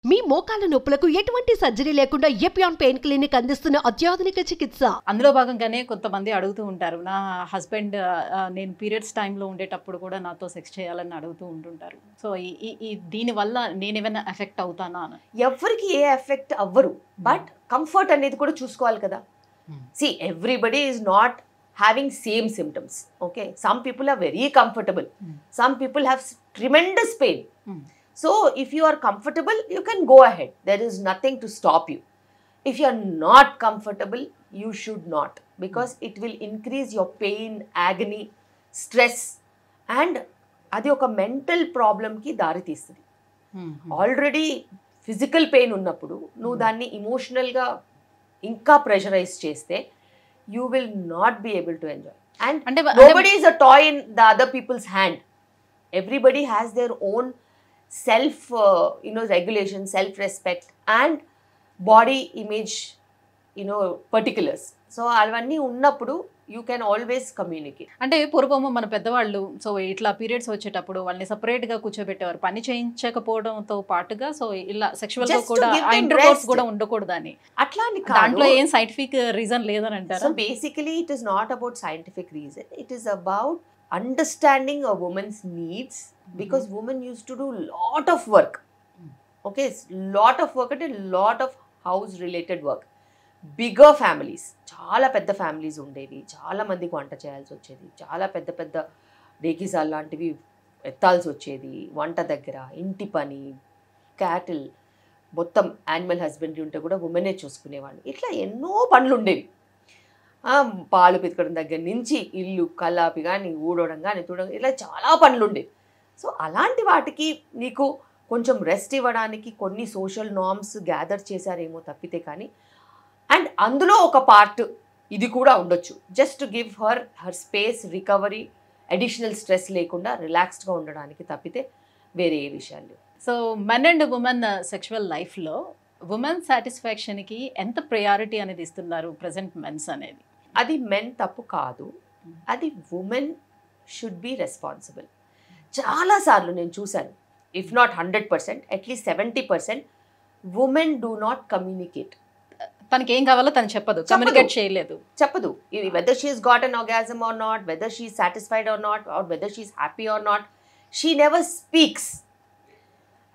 మీ మోకాల నొప్పులకు ఎటువంటి సర్జరీ లేకుండా ఎపియాన్ పెయిన్ క్లినిక్ అందిస్తున్న అత్యాధునిక చికిత్స. అందులో భాగంగానే కొంతమంది అడుగుతూ ఉంటారు, నా హస్బెండ్ నేను పీరియడ్స్ టైంలో ఉండేటప్పుడు కూడా నాతో సెక్స్ చేయాలని అడుగుతూ ఉంటుంటారు. సో ఈ దీనివల్ల నేను ఏమైనా ఎఫెక్ట్ అవుతానా అని. ఎవరికి ఏ ఎఫెక్ట్ అవ్వరు, బట్ కంఫర్ట్ అనేది కూడా చూసుకోవాలి కదా. See everybody is not having same symptoms. Okay, some people are very comfortable, some people have tremendous pain. So if you are comfortable, you can go ahead, there is nothing to stop you. If you are not comfortable, you should not, because it will increase your pain, agony, stress, and adi oka mental problem ki dari teestundi. Already physical pain unnappudu nu danni emotional ga inka pressurize cheste, you will not be able to enjoy. And nobody is a toy in the other people's hand. Everybody has their own self regulation, self respect, and body image particulars. So alvanni unnappudu you can always communicate. అంటే పూర్వము మన పెద్దవాళ్ళు so ఇట్లా periods వచ్చేటప్పుడు వాళ్ళని separate గా కూర్చోబెట్టేవారు, పని చేయించకపోవడంతో పాటుగా. సో ఇలా సెక్షువల్ గా కూడా ఇంటర్కోర్స్ కూడా ఉండకూడదని. అట్లా దాంట్లో ఏం సైంటిఫిక్ రీజన్ లేదని అంటారు. So basically it is not about scientific reason, it is about understanding a woman's needs, because women used to do lot of work. Okay, lot of work, and a lot of house related work. Bigger families, చాలా పెద్ద families ఉండేవి, చాలా మందికి వంట చేయాల్సి వచ్చేది, చాలా పెద్ద పెద్ద రేగిసాల్ లాంటివి ఎత్తాల్సి వచ్చేది, వంట దగ్గర ఇంటి పని, క్యాటిల్, మొత్తం యానిమల్ హస్బెండరీ ఉంటే కూడా ఉమెనే చూసుకునేవాళ్ళు. ఇట్లా ఎన్నో పనులు ఉండేవి. పాలు పితకడం దగ్గర నుంచి ఇల్లు కల్లాపి కానీ ఊడవడం కానీ తుడడం, ఇలా చాలా పనులు ఉండేవి. సో అలాంటి వాటికి నీకు కొంచెం రెస్ట్ ఇవ్వడానికి కొన్ని సోషల్ నార్మ్స్ గ్యాదర్ చేశారేమో తప్పితే కానీ, అండ్ అందులో ఒక పార్ట్ ఇది కూడా ఉండొచ్చు, just give her space, recovery, additional stress లేకుండా రిలాక్స్డ్గా ఉండడానికి తప్పితే వేరే ఏ విషయాలు లేవు. So men and women sexual లైఫ్లో ఉమెన్ సాటిస్ఫాక్షన్కి ఎంత ప్రయారిటీ అనేది ఇస్తున్నారు ప్రజెంట్ మెన్స్ అనేది? అది మెన్ తప్పు కాదు, అది ఉమెన్ షుడ్ బి రెస్పాన్సిబుల్. చాలాసార్లు నేను చూశాను, if not 100%, at least 70% women do not communicate. తనకి ఏం కావాలో తను కమ్యూనికేట్ చేయలేదు, చెప్పదు. Whether she has got an orgasm or not, whether she satisfied or not, or whether she is happy or not, she never speaks.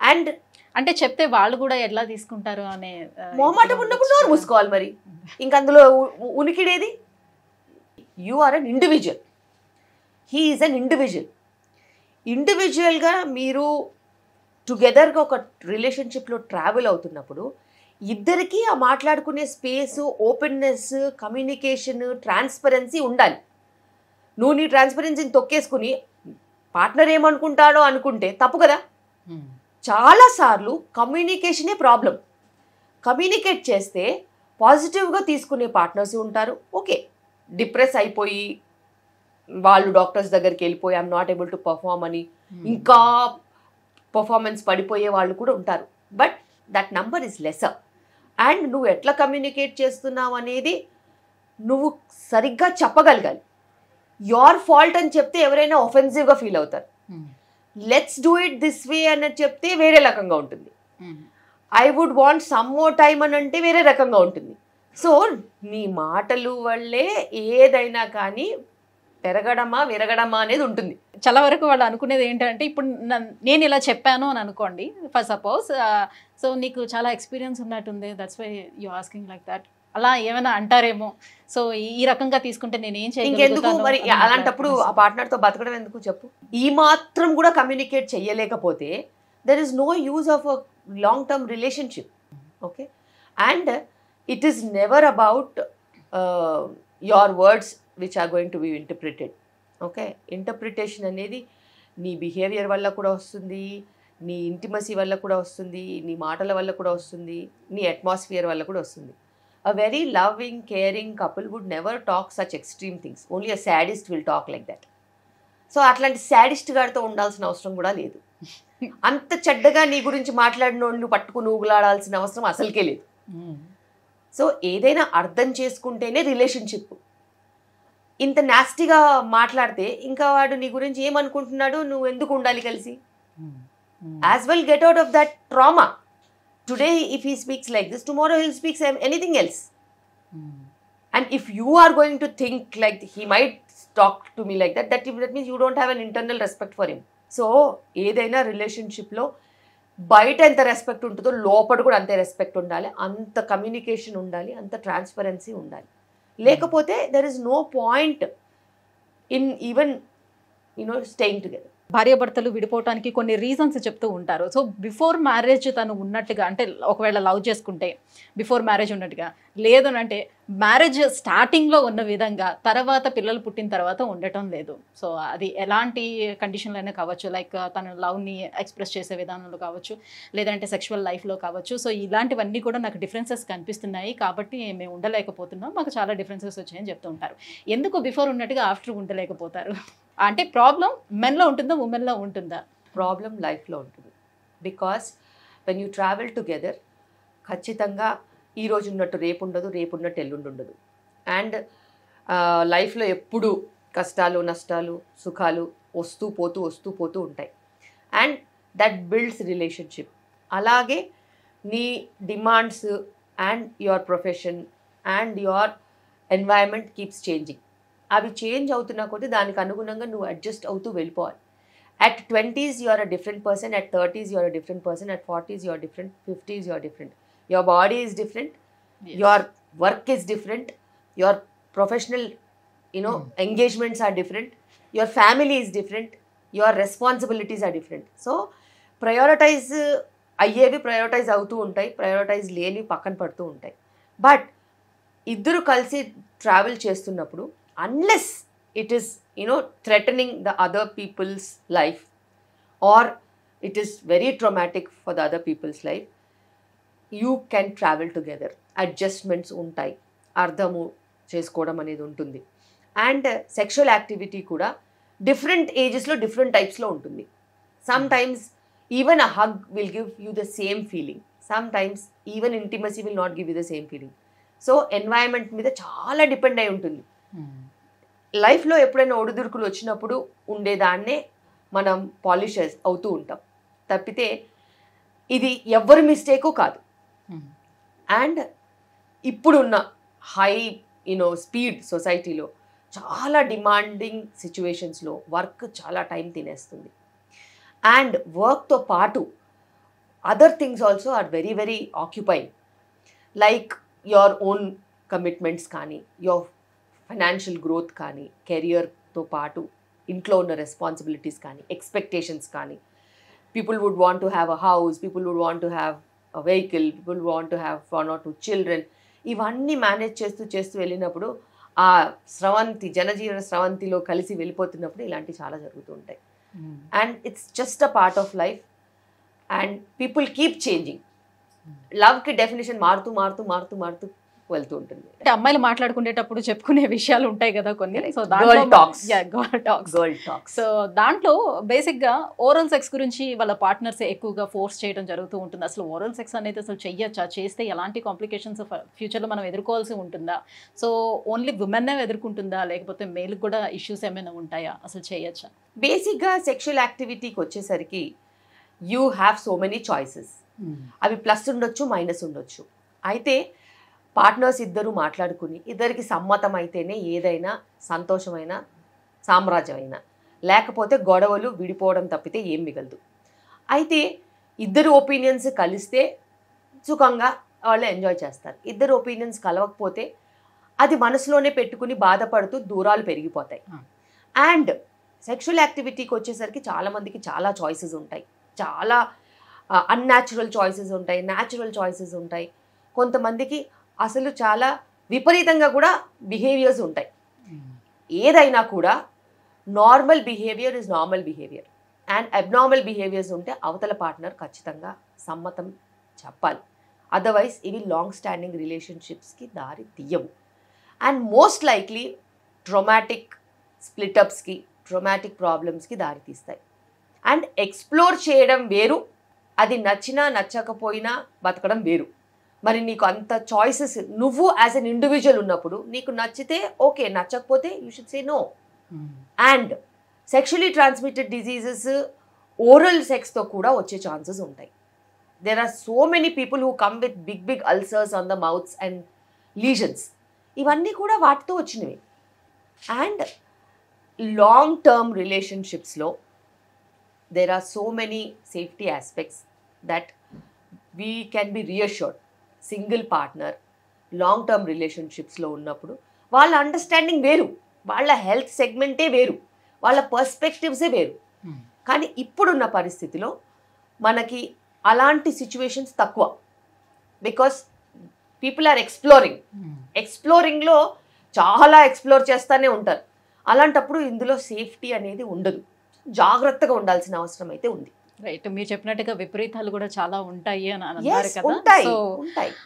And అంటే చెప్తే వాళ్ళు కూడా ఎట్లా తీసుకుంటారు అనే మొహమాటం ఉన్నప్పుడు నోరు మూసుకోవాలి. మరి ఇంక అందులో ఉనికిడేది? You are an individual, he is an individual. ఇండివిజువల్గా మీరు టుగెదర్గా ఒక రిలేషన్షిప్లో ట్రావెల్ అవుతున్నప్పుడు ఇద్దరికీ ఆ మాట్లాడుకునే స్పేసు, ఓపెన్నెస్, కమ్యూనికేషన్, ట్రాన్స్పరెన్సీ ఉండాలి. నువ్వు నీ ట్రాన్స్పరెన్సీని తొక్కేసుకుని పార్ట్నర్ ఏమనుకుంటాడో అనుకుంటే తప్పు కదా. చాలాసార్లు కమ్యూనికేషనే ప్రాబ్లం. కమ్యూనికేట్ చేస్తే పాజిటివ్గా తీసుకునే పార్ట్నర్స్ ఉంటారు. ఓకే, డిప్రెస్ అయిపోయి వాళ్ళు డాక్టర్స్ దగ్గరికి వెళ్ళిపోయి I'm not able to perform అని ఇంకా పర్ఫార్మెన్స్ పడిపోయే వాళ్ళు కూడా ఉంటారు. But that number is lesser. And నువ్వు ఎట్లా కమ్యూనికేట్ చేస్తున్నావు అనేది నువ్వు సరిగ్గా చెప్పగలగాలి. యోర్ ఫాల్ట్ అని చెప్తే ఎవరైనా ఒఫెన్సివ్గా ఫీల్ అవుతారు. Let's do it this way అన్నది చెప్తే వేరే రకంగా ఉంటుంది. I would want some more time అని అంటే వేరే రకంగా ఉంటుంది. సో నీ మాటలు వల్లే ఏదైనా కానీ పెరగడమా విరగడమా అనేది ఉంటుంది. చాలా వరకు వాళ్ళు అనుకునేది ఏంటంటే, ఇప్పుడు నేను ఇలా చెప్పాను అని అనుకోండి ఫర్ సపోజ్, సో నీకు చాలా ఎక్స్పీరియన్స్ ఉన్నట్టుంది, that's why you asking like that, అలా ఏమైనా అంటారేమో. సో ఈ రకంగా తీసుకుంటే నేను ఏం చేయగలుగుతాను? మరి అలాంటప్పుడు ఆ పార్ట్నర్తో బతకడం ఎందుకు చెప్పు? ఈ మాత్రం కూడా కమ్యూనికేట్ చేయలేకపోతే there is no use of a long term relationship. Okay, and it is never about your words which are going to be interpreted. Okay, interpretation అనేది నీ బిహేవియర్ వల్ల కూడా వస్తుంది, నీ ఇంటిమసీ వల్ల కూడా వస్తుంది, నీ మాటల వల్ల కూడా వస్తుంది, నీ అట్మాస్ఫియర్ వల్ల కూడా వస్తుంది. A very loving, caring couple would never talk such extreme things. Only a sadist will talk like that. So అట్లాంటి సాడిస్ట్ గారితో ఉండాల్సిన అవసరం కూడా లేదు. అంత చెడ్డగా నీ గురించి మాట్లాడినోళ్ళు పట్టుకుని ఊగులాడాల్సిన అవసరం అసలుకే లేదు. సో ఏదైనా అర్థం చేసుకుంటేనే రిలేషన్షిప్. ఇంత నాస్టీగా మాట్లాడితే ఇంకా వాడు నీ గురించి ఏమనుకుంటున్నాడు, నువ్వు ఎందుకు ఉండాలి కలిసి? As well get out of that trauma. today if he speaks like this, tomorrow he'll speak anything else. And if you are going to think like he might talk to me like that, that means you don't have an internal respect for him. So ఏదైనా రిలేషన్షిప్లో బయట ఎంత respect ఉంటుందో లోపల కూడా అంతే respect ఉండాలి, అంత కమ్యూనికేషన్ ఉండాలి, అంత ట్రాన్స్పరెన్సీ ఉండాలి. లేకపోతే there is no point in even staying together. భార్యాభర్తలు విడిపోవటానికి కొన్ని రీజన్స్ చెప్తూ ఉంటారు. సో బిఫోర్ మ్యారేజ్ తను ఉన్నట్టుగా, అంటే ఒకవేళ లవ్ చేసుకుంటే బిఫోర్ మ్యారేజ్ ఉన్నట్టుగా, లేదు అంటే మ్యారేజ్ స్టార్టింగ్లో ఉన్న విధంగా తర్వాత పిల్లలు పుట్టిన తర్వాత ఉండటం లేదు. సో అది ఎలాంటి కండిషన్లు అయినా కావచ్చు, లైక్ తన లవ్ని ఎక్స్ప్రెస్ చేసే విధానంలో కావచ్చు, లేదంటే సెక్షువల్ లైఫ్లో కావచ్చు. సో ఇలాంటివన్నీ కూడా నాకు డిఫరెన్సెస్ కనిపిస్తున్నాయి కాబట్టి మేము ఉండలేకపోతున్నాం, మాకు చాలా డిఫరెన్సెస్ వచ్చాయని చెప్తూ ఉంటారు. ఎందుకు బిఫోర్ ఉన్నట్టుగా ఆఫ్టర్ ఉండలేకపోతారు? అంటే ప్రాబ్లం మెన్లో ఉంటుందా, ఉమెన్లో ఉంటుందా? ప్రాబ్లం లైఫ్లో ఉంటుంది. Because when you travel together ఖచ్చితంగా ఈ రోజు ఉన్నట్టు రేపు ఉండదు, రేపు ఉన్నట్టు ఎల్లుండి ఉండదు. అండ్ లైఫ్లో ఎప్పుడు కష్టాలు నష్టాలు సుఖాలు వస్తూ పోతూ ఉంటాయి. And that builds relationship. అలాగే నీ demands and your profession and your environment keeps changing. అవి చేంజ్ అవుతున్న కొద్దీ దానికి అనుగుణంగా నువ్వు అడ్జస్ట్ అవుతూ వెళ్ళిపోవాలి. At 20s you are a different person, at 30s you are a different person, at 40s you are different, 50s you are different. Your body is different, yes. Your work is different, your professional engagements are different, your family is different, your responsibilities are different. So prioritize అయ్యేవి prioritize అవుతూ ఉంటాయి, prioritize లేని పక్కన పడుతూ ఉంటాయి. But ఇద్దరు కలిసి travel చేస్తున్నప్పుడు unless it is threatening the other people's life or it is very traumatic for the other people's life, you can travel together. Adjustments ఉంటాయి, అర్థము చేసుకోవడం అనేది ఉంటుంది. అండ్ సెక్షువల్ యాక్టివిటీ కూడా డిఫరెంట్ ఏజెస్లో డిఫరెంట్ టైప్స్లో ఉంటుంది. Some times even a hug will give you the same feeling, some times even intimacy will not give you the same feeling. So environment మీద చాలా depend అయి ఉంటుంది. లైఫ్లో ఎప్పుడైనా ఒడిదుడుకులు వచ్చినప్పుడు ఉండేదాన్నే మనం పాలిష్ అవుతూ ఉంటాం తప్పితే ఇది ఎవరి మిస్టేకు కాదు. అండ్ ఇప్పుడున్న హై స్పీడ్ సొసైటీలో చాలా డిమాండింగ్ సిచ్యువేషన్స్లో వర్క్ చాలా టైం తినేస్తుంది. అండ్ వర్క్తో పాటు other things also are very very occupying, like your own commitments కానీ, యువర్ ఫైనాన్షియల్ గ్రోత్ కానీ, కెరియర్తో పాటు ఇంట్లో ఉన్న రెస్పాన్సిబిలిటీస్ కానీ, ఎక్స్పెక్టేషన్స్ కానీ. People would want to have a house, people would want to have a vehicle, people want to have 1 or 2 children. ఇవన్నీ manage చేస్తూ వెళ్ళినప్పుడు ఆ జనజీవన స్రవంతిలో కలిసి వెళ్ళిపోతున్నప్పుడు ఇలాంటివి చాలా జరుగుతూ ఉంటాయి. And it's just a part of life and people keep changing. లవ్కి డెఫినేషన్ మారుతూ వెళ్తూ ఉంటుంది. అంటే అమ్మాయిలు మాట్లాడుకునేటప్పుడు చెప్పుకునే విషయాలు ఉంటాయి కదా కొన్ని. సో సో దాంట్లో బేసిక్గా ఓరల్ సెక్స్ గురించి వాళ్ళ పార్ట్నర్స్ ఎక్కువగా ఫోర్స్ చేయడం జరుగుతూ ఉంటుంది. అసలు ఓరల్ సెక్స్ అనేది అసలు చెయ్యొచ్చా, చేస్తే ఎలాంటి కాంప్లికేషన్స్ ఫ్యూచర్లో మనం ఎదుర్కోవాల్సి ఉంటుందా? సో ఓన్లీ ఉమెన్నే ఎదుర్కొంటుందా, లేకపోతే మేల్కి కూడా ఇష్యూస్ ఏమైనా ఉంటాయా, అసలు చేయొచ్చా? బేసిక్గా సెక్షువల్ యాక్టివిటీకి వచ్చేసరికి you have so many choices. అవి ప్లస్ ఉండొచ్చు, మైనస్ ఉండొచ్చు. అయితే పార్ట్నర్స్ ఇద్దరు మాట్లాడుకుని ఇద్దరికి సమ్మతం అయితేనే ఏదైనా సంతోషమైన సామ్రాజ్యమైనా, లేకపోతే గొడవలు విడిపోవడం తప్పితే ఏం మిగలదు. అయితే ఇద్దరు ఒపీనియన్స్ కలిస్తే సుఖంగా వాళ్ళు ఎంజాయ్ చేస్తారు. ఇద్దరు ఒపీనియన్స్ కలవకపోతే అది మనసులోనే పెట్టుకుని బాధపడుతూ దూరాలు పెరిగిపోతాయి. అండ్ సెక్షువల్ యాక్టివిటీకి వచ్చేసరికి చాలామందికి చాలా చాయిసెస్ ఉంటాయి, చాలా అన్యాచురల్ చాయిసెస్ ఉంటాయి, న్యాచురల్ చాయిసెస్ ఉంటాయి. కొంతమందికి అసలు చాలా విపరీతంగా కూడా బిహేవియర్స్ ఉంటాయి. ఏదైనా కూడా normal behaviour is normal behaviour and abnormal behaviours ఉంటే అవతల పార్ట్నర్ ఖచ్చితంగా సమ్మతం చెప్పాలి. అదర్వైజ్ ఇవి లాంగ్ స్టాండింగ్ రిలేషన్షిప్స్కి దారి తీయవు. అండ్ మోస్ట్ లైక్లీ ట్రొమాటిక్ స్ప్లిటప్స్కి, ట్రొమాటిక్ ప్రాబ్లమ్స్కి దారి తీస్తాయి. అండ్ ఎక్స్ప్లోర్ చేయడం వేరు, అది నచ్చినా నచ్చకపోయినా బతకడం వేరు. మరి నీకు అంత చాయిసెస్ నువ్వు యాజ్ అన్ ఇండివిజువల్ ఉన్నప్పుడు నీకు నచ్చితే ఓకే, నచ్చకపోతే you should say no. And sexually transmitted diseases oral సెక్స్తో కూడా వచ్చే ఛాన్సెస్ ఉంటాయి. there are so many people who come with big ulcers on the mouths and lesions. ఇవన్నీ కూడా వాటితో వచ్చినవి. అండ్ లాంగ్ టర్మ్ రిలేషన్షిప్స్లో there are so many safety aspects that we can be reassured. Single partner long term రిలేషన్షిప్స్లో ఉన్నప్పుడు వాళ్ళ understanding వేరు, వాళ్ళ హెల్త్ సెగ్మెంటే వేరు, వాళ్ళ పర్స్పెక్టివ్సే వేరు. కానీ ఇప్పుడున్న పరిస్థితిలో మనకి అలాంటి సిచ్యువేషన్స్ తక్కువ. బికాస్ పీపుల్ ఆర్ ఎక్స్ప్లోరింగ్లో చాలా ఎక్స్ప్లోర్ చేస్తూనే ఉంటారు. అలాంటప్పుడు ఇందులో సేఫ్టీ అనేది ఉండదు. జాగ్రత్తగా ఉండాల్సిన అవసరం అయితే ఉంది. రైట్, మీరు చెప్పినట్టుగా విపరీతాలు కూడా చాలా ఉంటాయి అని అన్నారు Yes, కదా. ఉంటాయి సో ఉంటాయి